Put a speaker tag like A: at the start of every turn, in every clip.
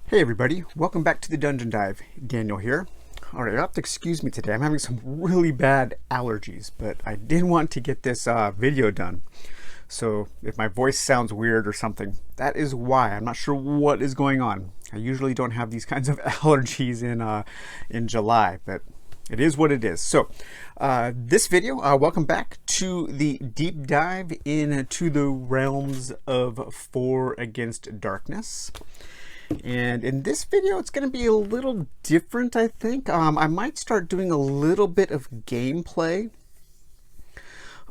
A: Hey everybody, welcome back to the Dungeon Dive. Daniel here. Alright, you'll have to excuse me today. I'm having some really bad allergies, but I did want to get this video done. So if my voice sounds weird or something, that is why. I'm not sure what is going on. I usually don't have these kinds of allergies in July, but it is what it is. So this video, welcome back to the deep dive into the realms of 4 Against Darkness. And in this video, it's going to be a little different, I think. I might start doing a little bit of gameplay.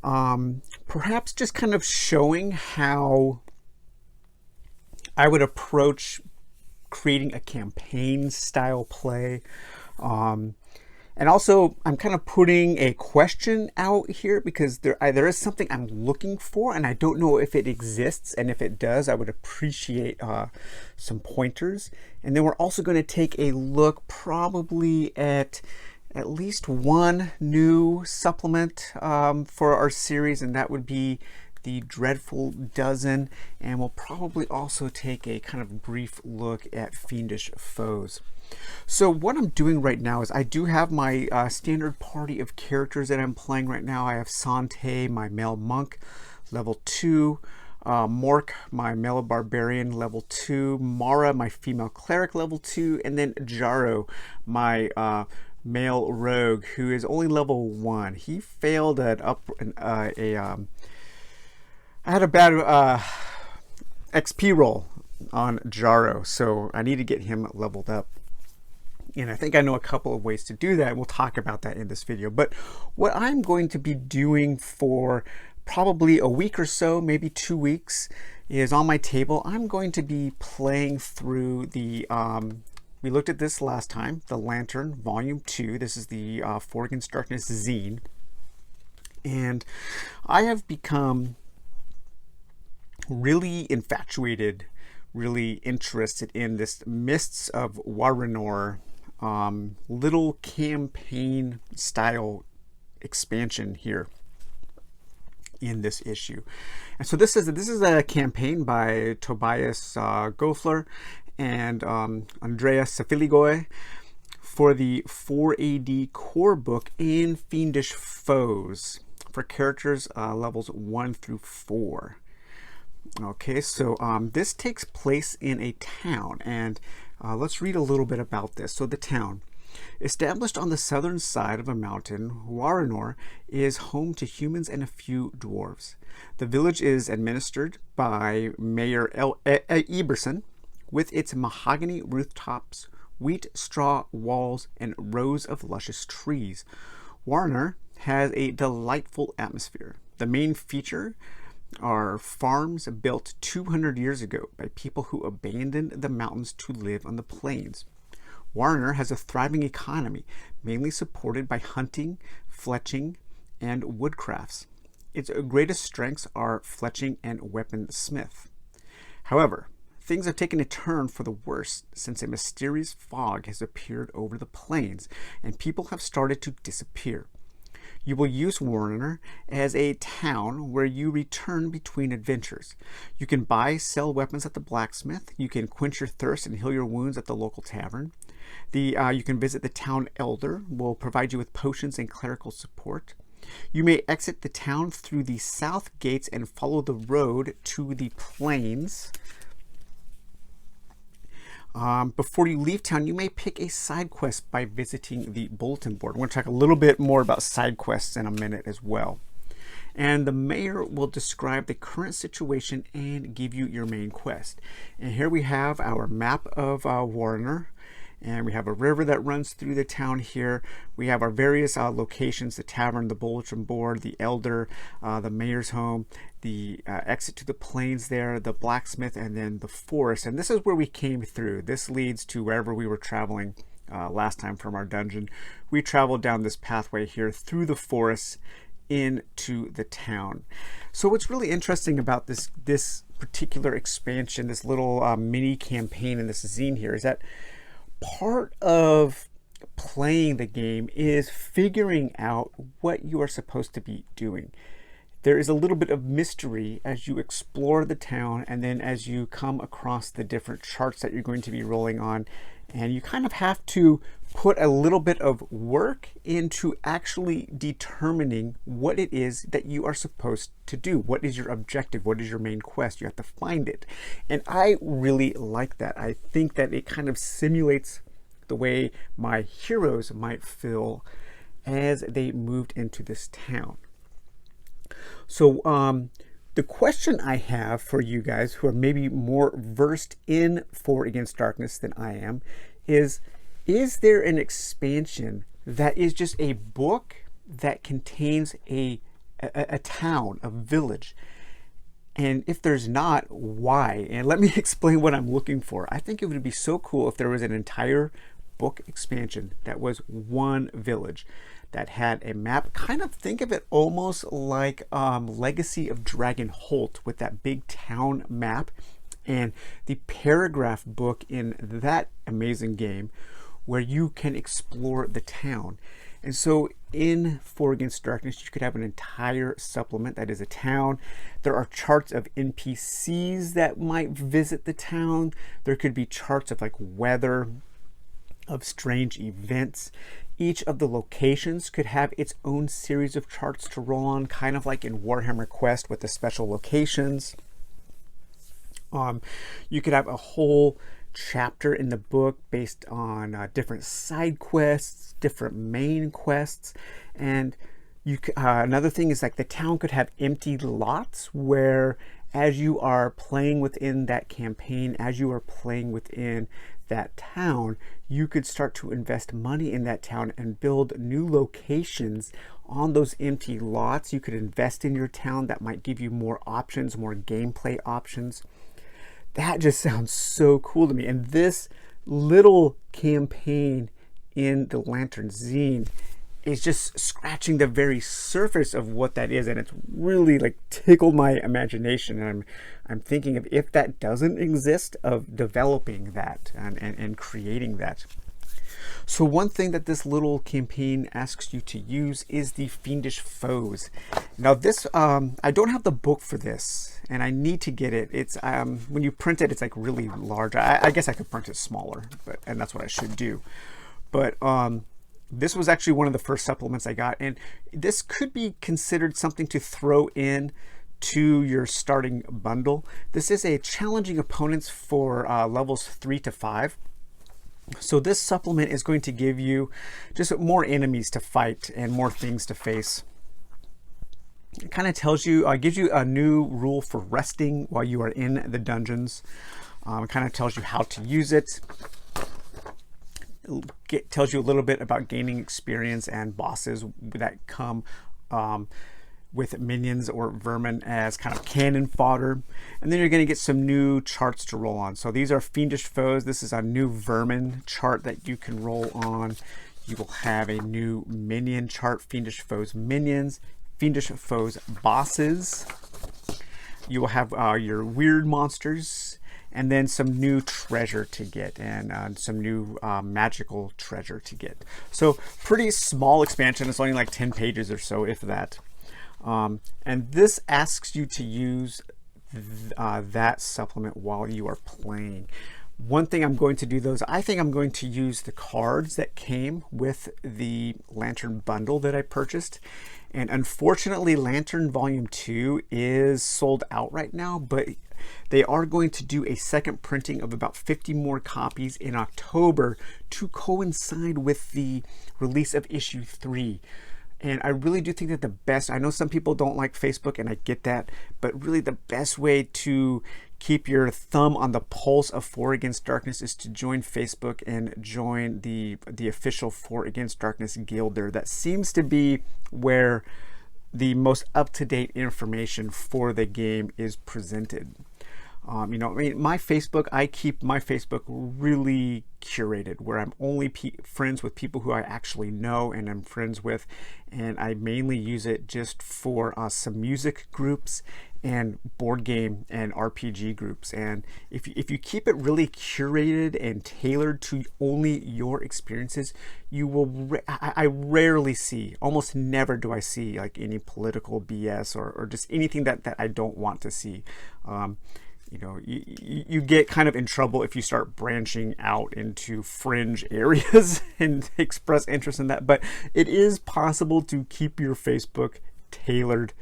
A: Perhaps just kind of showing how I would approach creating a campaign style play. And also, I'm kind of putting a question out here because there is something I'm looking for, and I don't know if it exists. And if it does, I would appreciate some pointers. And then we're also going to take a look probably at least one new supplement for our series, and that would be the Dreadful Dozen. And we'll probably also take a kind of brief look at Fiendish Foes. So what I'm doing right now is I do have my standard party of characters that I'm playing right now. I have Sante, my male monk, level 2. Mork, my male barbarian, level 2. Mara, my female cleric, level 2. And then Jaro, my male rogue, who is only level 1. He failed I had a bad XP roll on Jaro, so I need to get him leveled up. And I think I know a couple of ways to do that. We'll talk about that in this video. But what I'm going to be doing for probably a week or so, maybe 2 weeks, is on my table, I'm going to be playing through the, we looked at this last time, the Lantern, Volume 2. This is the 4 Against Darkness zine. And I have become really infatuated, really interested in this Mists of Warunor little campaign style expansion here in this issue. And so this is a campaign by Tobias Goffler and Andreas Safiligoy for the 4 AD core book in Fiendish Foes for characters levels 1 through 4. Okay, so this takes place in a town, and let's read a little bit about this. So the town, established on the southern side of a mountain, Waronor is home to humans and a few dwarves. The village is administered by Mayor Eberson, with its mahogany rooftops, wheat straw walls, and rows of luscious trees. Waronor has a delightful atmosphere. The main feature are farms built 200 years ago by people who abandoned the mountains to live on the plains. Waronor has a thriving economy, mainly supported by hunting, fletching, and woodcrafts. Its greatest strengths are fletching and weaponsmith. However, things have taken a turn for the worse since a mysterious fog has appeared over the plains, and people have started to disappear. You will use Warunor as a town where you return between adventures. You can sell weapons at the blacksmith. You can quench your thirst and heal your wounds at the local tavern. You can visit the town elder, will provide you with potions and clerical support. You may exit the town through the south gates and follow the road to the plains. Before you leave town, you may pick a side quest by visiting the bulletin board. We're going to talk a little bit more about side quests in a minute as well. And the mayor will describe the current situation and give you your main quest. And here we have our map of Waronor. And we have a river that runs through the town here. We have our various locations, the tavern, the bulletin board, the elder, the mayor's home, the exit to the plains there, the blacksmith, and then the forest. And this is where we came through. This leads to wherever we were traveling last time from our dungeon. We traveled down this pathway here through the forest into the town. So what's really interesting about this particular expansion, this little mini campaign in this zine here, is that part of playing the game is figuring out what you are supposed to be doing. there is a little bit of mystery as you explore the town, and then as you come across the different charts that you're going to be rolling on, and you kind of have to put a little bit of work into actually determining what it is that you are supposed to do. What is your objective? What is your main quest? You have to find it. And I really like that. I think that it kind of simulates the way my heroes might feel as they moved into this town. So the question I have for you guys who are maybe more versed in 4 Against Darkness than I am is there an expansion that is just a book that contains a town, a village? And if there's not, why? And let me explain what I'm looking for. I think it would be so cool if there was an entire book expansion that was one village that had a map. Kind of think of it almost like Legacy of Dragonholt, with that big town map and the paragraph book in that amazing game where you can explore the town. And so in 4 Against Darkness, you could have an entire supplement that is a town. There are charts of NPCs that might visit the town. There could be charts of like weather, of strange events. Each of the locations could have its own series of charts to roll on, kind of like in Warhammer Quest with the special locations. You could have a whole chapter in the book based on different side quests, different main quests, and another thing is like the town could have empty lots where, as you are playing within that campaign, as you are playing within that town, you could start to invest money in that town and build new locations on those empty lots. You could invest in your town. That might give you more options, more gameplay options. That just sounds so cool to me. And this little campaign in the Lantern Zine is just scratching the very surface of what that is, and it's really like tickled my imagination. And I'm thinking of, if that doesn't exist, of developing that and creating that. So one thing that this little campaign asks you to use is the Fiendish Foes. Now this, I don't have the book for this, and I need to get it. It's when you print it, it's like really large. I guess I could print it smaller, and that's what I should do. But this was actually one of the first supplements I got, and this could be considered something to throw in to your starting bundle. This is a challenging opponents for levels 3 to 5. So this supplement is going to give you just more enemies to fight and more things to face. It kind of tells you, gives you a new rule for resting while you are in the dungeons. It kind of tells you how to use it. It tells you a little bit about gaining experience and bosses that come with minions or vermin as kind of cannon fodder. And then you're going to get some new charts to roll on. So these are Fiendish Foes. This is a new vermin chart that you can roll on. You will have a new minion chart, Fiendish Foes minions, Fiendish Foes bosses. You will have your weird monsters, and then some new treasure to get, and some new magical treasure to get. So pretty small expansion. It's only like 10 pages or so, if that. And this asks you to use that supplement while you are playing. One thing I'm going to do though is I think I'm going to use the cards that came with the Lantern bundle that I purchased. And unfortunately, Lantern Volume 2 is sold out right now, but they are going to do a second printing of about 50 more copies in October to coincide with the release of issue 3. And I really do think that the best, I know some people don't like Facebook, and I get that, but really the best way to keep your thumb on the pulse of 4 Against Darkness is to join Facebook and join the official 4 Against Darkness guild there. That seems to be where the most up-to-date information for the game is presented. You know, I mean, my Facebook, I keep my Facebook really curated, where I'm only friends with people who I actually know and I'm friends with, and I mainly use it just for some music groups and board game and RPG groups. And if you keep it really curated and tailored to only your experiences, you will I rarely see, almost never do I see like any political BS or just anything that I don't want to see. You know, you get kind of in trouble if you start branching out into fringe areas and express interest in that. But it is possible to keep your Facebook tailored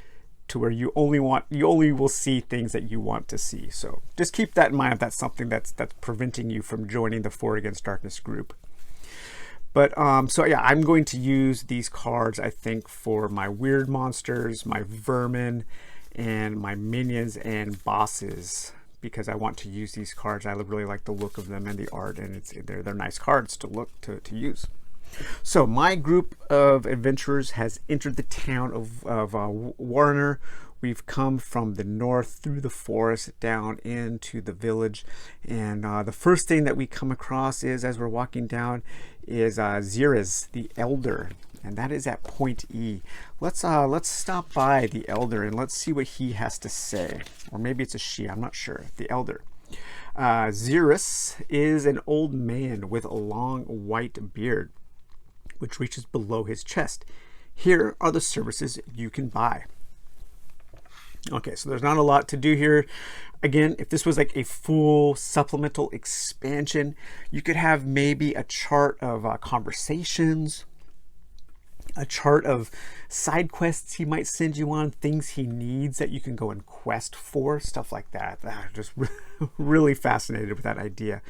A: to where you only will see things that you want to see. So just keep that in mind if that's something that's preventing you from joining the Fort Against Darkness group. But so yeah, I'm going to use these cards, I think, for my weird monsters, my vermin, and my minions and bosses, because I want to use these cards. I really like the look of them and the art, and they're nice cards to use. So my group of adventurers has entered the town of Warunor. We've come from the north through the forest down into the village, and the first thing that we come across is, as we're walking down, is Xeris, the Elder, and that is at Point E. Let's stop by the Elder and let's see what he has to say, or maybe it's a she. I'm not sure. The Elder. Xeris is an old man with a long white beard, which reaches below his chest. Here are the services you can buy. Okay, so there's not a lot to do here. Again, if this was like a full supplemental expansion, you could have maybe a chart of conversations, a chart of side quests he might send you on, things he needs that you can go and quest for, stuff like that. Just really fascinated with that idea.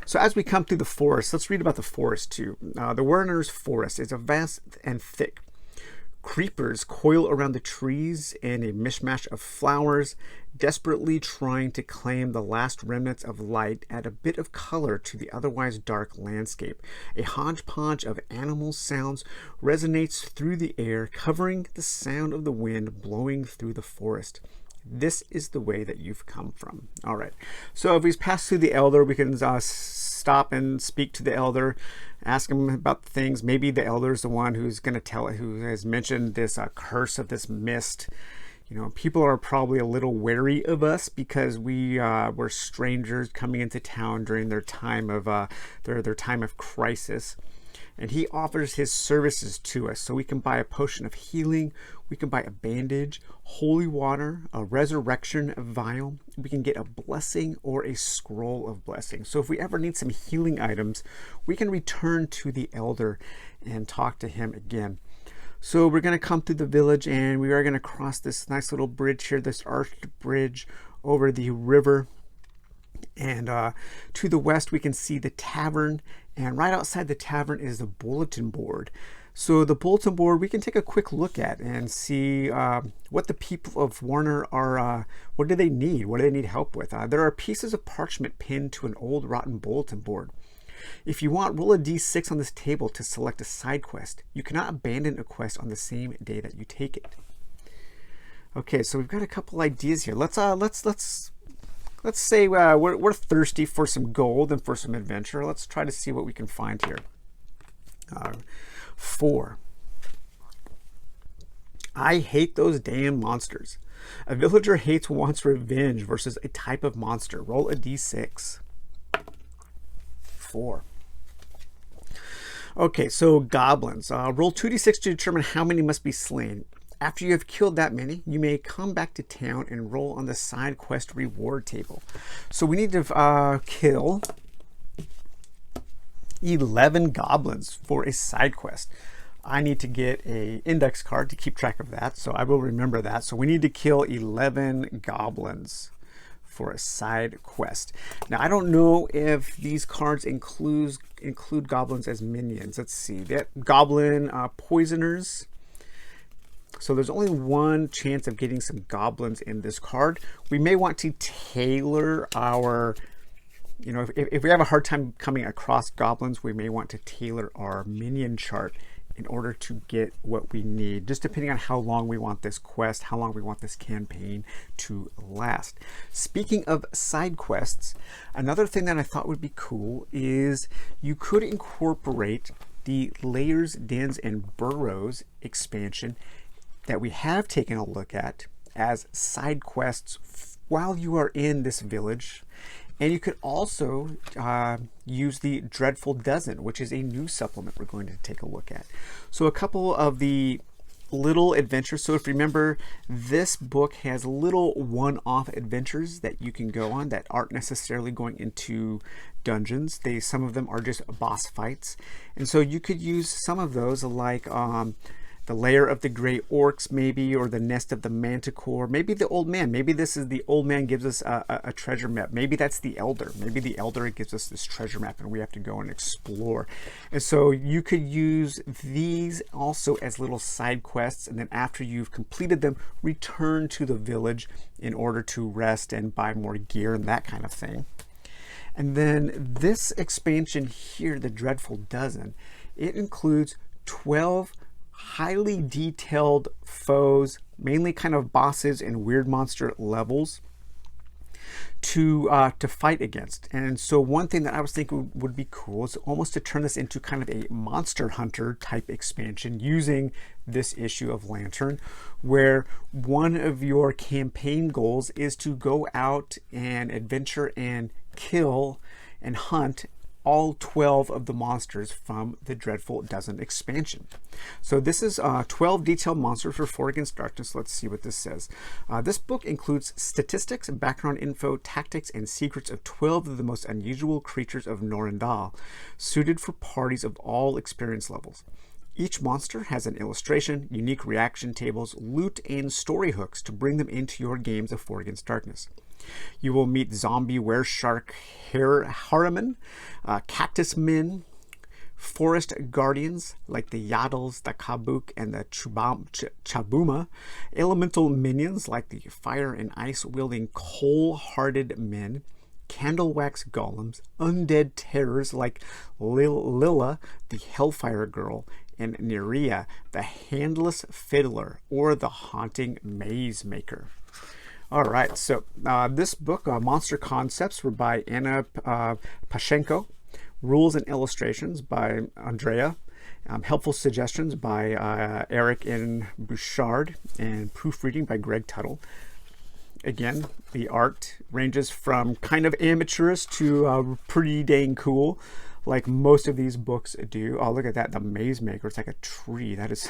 A: So as we come through the forest, let's read about the forest too. The Waronor's forest is a vast and thick. Creepers coil around the trees in a mishmash of flowers, desperately trying to claim the last remnants of light, add a bit of color to the otherwise dark landscape. A hodgepodge of animal sounds resonates through the air, covering the sound of the wind blowing through the forest. This is the way that you've come from. All right. So if we pass through the Elder, we can stop and speak to the Elder, ask him about things. Maybe the Elder is the one who's going to tell, who has mentioned this curse of this mist. You know, people are probably a little wary of us because we're strangers coming into town during their time of their time of crisis. And he offers his services to us. So we can buy a potion of healing, we can buy a bandage, holy water, a resurrection vial, we can get a blessing or a scroll of blessing. So if we ever need some healing items, we can return to the Elder and talk to him again. So we're going to come through the village, and we are going to cross this nice little bridge here, this arched bridge over the river. And to the west, we can see the tavern, and right outside the tavern is the bulletin board. So the bulletin board, we can take a quick look at and see what the people of Warunor are, what do they need? What do they need help with? There are pieces of parchment pinned to an old rotten bulletin board. If you want, roll a d6 on this table to select a side quest. You cannot abandon a quest on the same day that you take it. Okay, so we've got a couple ideas here. Let's say we're thirsty for some gold and for some adventure. Let's try to see what we can find here. 4. I hate those damn monsters. A villager hates wants revenge versus a type of monster. Roll a d6. 4. Okay, so goblins. Roll 2d6 to determine how many must be slain. After you have killed that many, you may come back to town and roll on the side quest reward table. So we need to kill 11 goblins for a side quest. I need to get an index card to keep track of that, so I will remember that. So we need to kill 11 goblins for a side quest. Now, I don't know if these cards include goblins as minions. Let's see. That goblin poisoners. So there's only one chance of getting some goblins in this card. We may want to tailor our, you know, if we have a hard time coming across goblins, we may want to tailor our minion chart in order to get what we need, just depending on how long we want this quest, how long we want this campaign to last. Speaking of side quests, another thing that I thought would be cool is you could incorporate the Layers, Dens, and Burrows expansion that we have taken a look at as side quests while you are in this village. And you could also use the Dreadful Dozen, which is a new supplement we're going to take a look at. So a couple of the little adventures. So if you remember, this book has little one-off adventures that you can go on that aren't necessarily going into dungeons. Some of them are just boss fights. And so you could use some of those, like the Lair of the Grey Orcs, maybe, or the Nest of the Manticore, maybe the Old Man. Maybe this is the Old Man gives us a treasure map. Maybe that's the Elder. Maybe the Elder gives us this treasure map and we have to go and explore. And so you could use these also as little side quests, and then after you've completed them, return to the village in order to rest and buy more gear and that kind of thing. And then this expansion here, the Dreadful Dozen, it includes 12 highly detailed foes, mainly kind of bosses and weird monster levels to fight against. And so one thing that I was thinking would be cool is almost to turn this into kind of a Monster Hunter type expansion using this issue of Lantern, where one of your campaign goals is to go out and adventure and kill and hunt all 12 of the monsters from the Dreadful Dozen expansion. So this is 12 detailed monsters for 4 Against Darkness. Let's see what this says. This book includes statistics, background info, tactics, and secrets of 12 of the most unusual creatures of Norendal, suited for parties of all experience levels. Each monster has an illustration, unique reaction tables, loot, and story hooks to bring them into your games of 4 Against Darkness. You will meet zombie wereshark harriman, cactus men, forest guardians like the Yaddles, the Kabuk, and the Chabuma, elemental minions like the fire and ice wielding coal-hearted men, candle wax golems, undead terrors like Lilla, the Hellfire Girl, and Nerea, the handless fiddler, or the haunting maze maker. All right, so this book, Monster Concepts, were by Anna Pashenko, Rules and Illustrations by Andrea, Helpful Suggestions by Eric N. Bouchard, and Proofreading by Greg Tuttle. Again, the art ranges from kind of amateurish to pretty dang cool, like most of these books do. Oh, look at that, the Maze Maker. It's like a tree. That is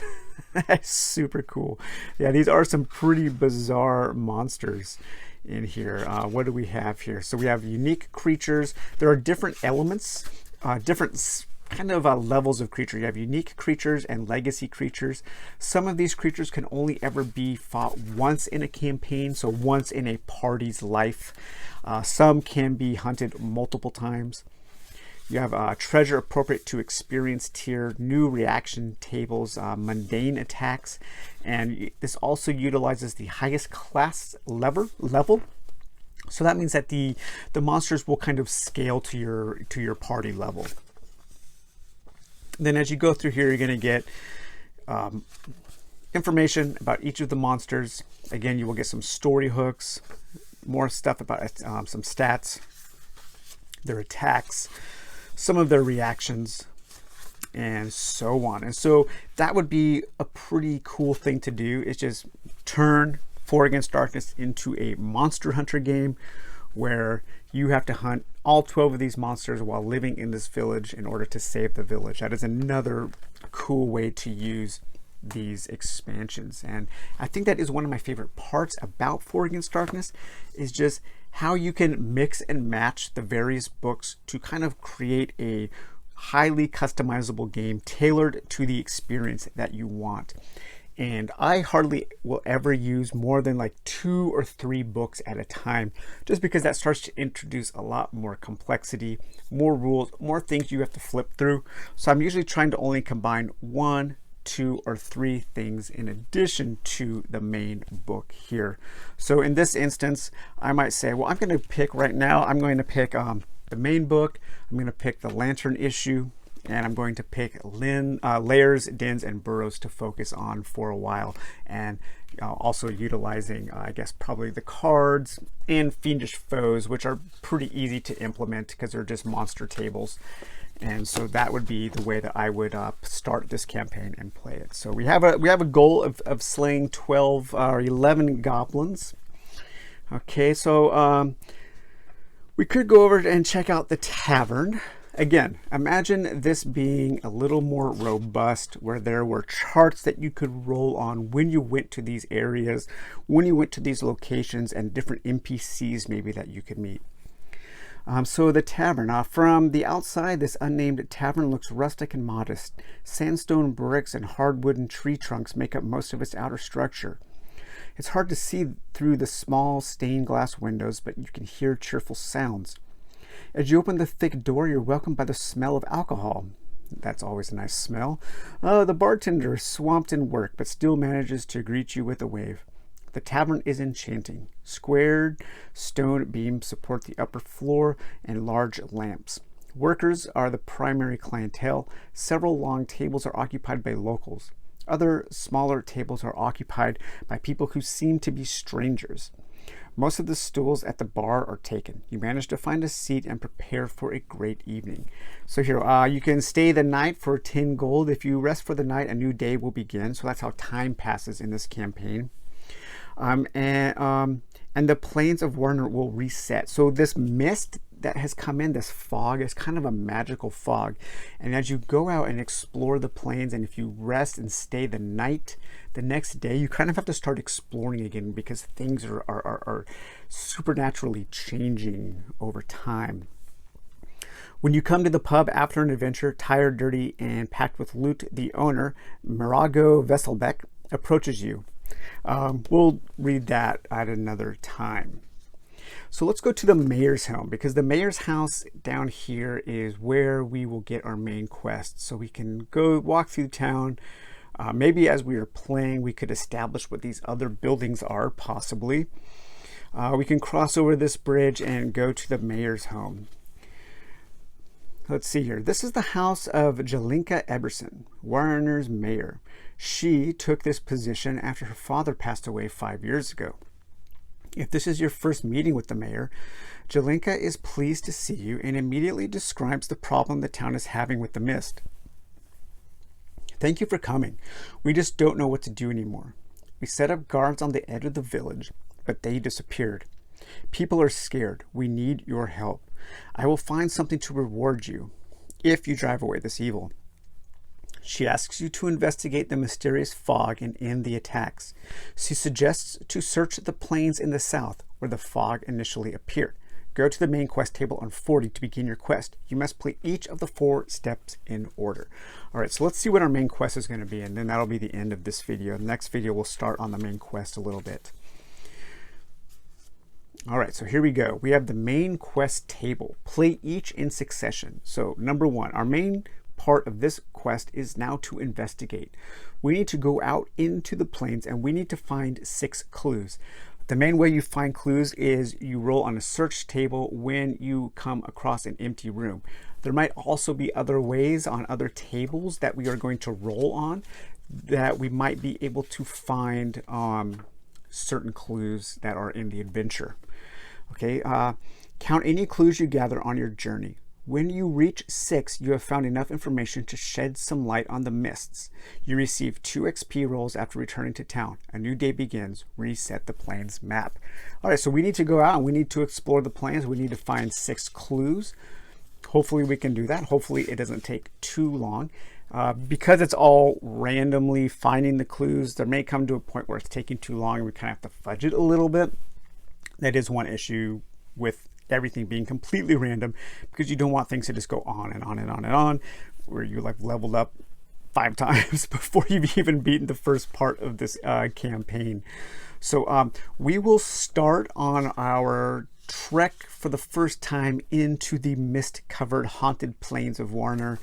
A: that's super cool. Yeah, these are some pretty bizarre monsters in here. What do we have here? So we have unique creatures. There are different elements, different kind of levels of creature. You have unique creatures and legacy creatures. Some of these creatures can only ever be fought once in a campaign, so once in a party's life. Some can be hunted multiple times. You have treasure appropriate to experience tier, new reaction tables, mundane attacks, and this also utilizes the highest class level. So that means that the monsters will kind of scale to your party level. Then as you go through here, you're going to get information about each of the monsters. Again, you will get some story hooks, more stuff about some stats, their attacks, some of their reactions, and so on. And so that would be a pretty cool thing to do, is just turn 4 Against Darkness into a Monster Hunter game where you have to hunt all 12 of these monsters while living in this village in order to save the village. That is another cool way to use these expansions. And I think that is one of my favorite parts about 4 Against Darkness, is just how you can mix and match the various books to kind of create a highly customizable game tailored to the experience that you want. And I hardly will ever use more than like 2 or 3 books at a time, just because that starts to introduce a lot more complexity, more rules, more things you have to flip through. So I'm usually trying to only combine 1, 2, or 3 things in addition to the main book here. So in this instance, I might say, well, I'm going to pick right now, I'm going to pick the main book, I'm going to pick the Lantern issue, and I'm going to pick Lairs, Dens, and Burrows to focus on for a while, and also utilizing, I guess, probably the cards and Fiendish Foes, which are pretty easy to implement because they're just monster tables. And so that would be the way that I would start this campaign and play it. So we have a goal of slaying 12 or 11 goblins. Okay, so we could go over and check out the tavern. Again, imagine this being a little more robust, where there were charts that you could roll on when you went to these areas, when you went to these locations, and different NPCs maybe that you could meet. So the tavern, from the outside, this unnamed tavern looks rustic and modest. Sandstone bricks and hardwood and tree trunks make up most of its outer structure. It's hard to see through the small stained glass windows, but you can hear cheerful sounds. As you open the thick door, you're welcomed by the smell of alcohol. That's always a nice smell. The bartender is swamped in work, but still manages to greet you with a wave. The tavern is enchanting. Squared stone beams support the upper floor and large lamps. Workers are the primary clientele. Several long tables are occupied by locals. Other smaller tables are occupied by people who seem to be strangers. Most of the stools at the bar are taken. You manage to find a seat and prepare for a great evening. So here, you can stay the night for 10 gold. If you rest for the night, a new day will begin. So that's how time passes in this campaign. And the plains of Warunor will reset. So this mist that has come in, this fog, is kind of a magical fog. And as you go out and explore the plains, and if you rest and stay the night, the next day you kind of have to start exploring again, because things are supernaturally changing over time. When you come to the pub after an adventure, tired, dirty, and packed with loot, the owner, Mirago Vesselbeck, approaches you. We'll read that at another time. So let's go to the mayor's home, because the mayor's house down here is where we will get our main quest. So we can go walk through town. Maybe as we are playing, we could establish what these other buildings are, possibly. We can cross over this bridge and go to the mayor's home. Let's see here. This is the house of Jelinka Eberson, Waronor's mayor. She took this position after her father passed away 5 years ago. If this is your first meeting with the mayor, Jelinka is pleased to see you and immediately describes the problem the town is having with the mist. Thank you for coming. We just don't know what to do anymore. We set up guards on the edge of the village, but they disappeared. People are scared. We need your help. I will find something to reward you if you drive away this evil. She asks you to investigate the mysterious fog and end the attacks. She suggests to search the plains in the south where the fog initially appeared. Go to the main quest table on 40 to begin your quest. You must play each of the 4 steps in order. All right, so let's see what our main quest is going to be, and then that'll be the end of this video. The next video will start on the main quest a little bit. All right, so here we go. We have the main quest table. Play each in succession. So number 1, our main part of this quest is now to investigate. We need to go out into the plains and we need to find 6 clues. The main way you find clues is you roll on a search table when you come across an empty room. There might also be other ways on other tables that we are going to roll on that we might be able to find certain clues that are in the adventure. Okay, count any clues you gather on your journey. When you reach 6, you have found enough information to shed some light on the mists. You receive 2 XP rolls after returning to town. A new day begins. Reset the plains map. All right, so we need to go out and we need to explore the plains. We need to find 6 clues. Hopefully we can do that. Hopefully it doesn't take too long. Because it's all randomly finding the clues, there may come to a point where it's taking too long and we kind of have to fudge it a little bit. That is one issue with everything being completely random, because you don't want things to just go on and on and on and on, where you like leveled up 5 times before you've even beaten the first part of this campaign. So we will start on our trek for the first time into the mist-covered haunted plains of Warunor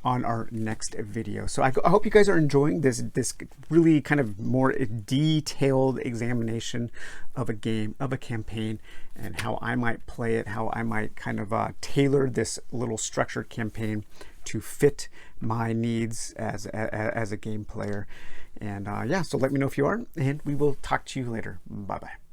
A: on our next video. So I hope you guys are enjoying this really kind of more detailed examination of a game, of a campaign, and how I might play it, how I might kind of tailor this little structured campaign to fit my needs as a game player. And yeah, so let me know if you are, and we will talk to you later. Bye bye.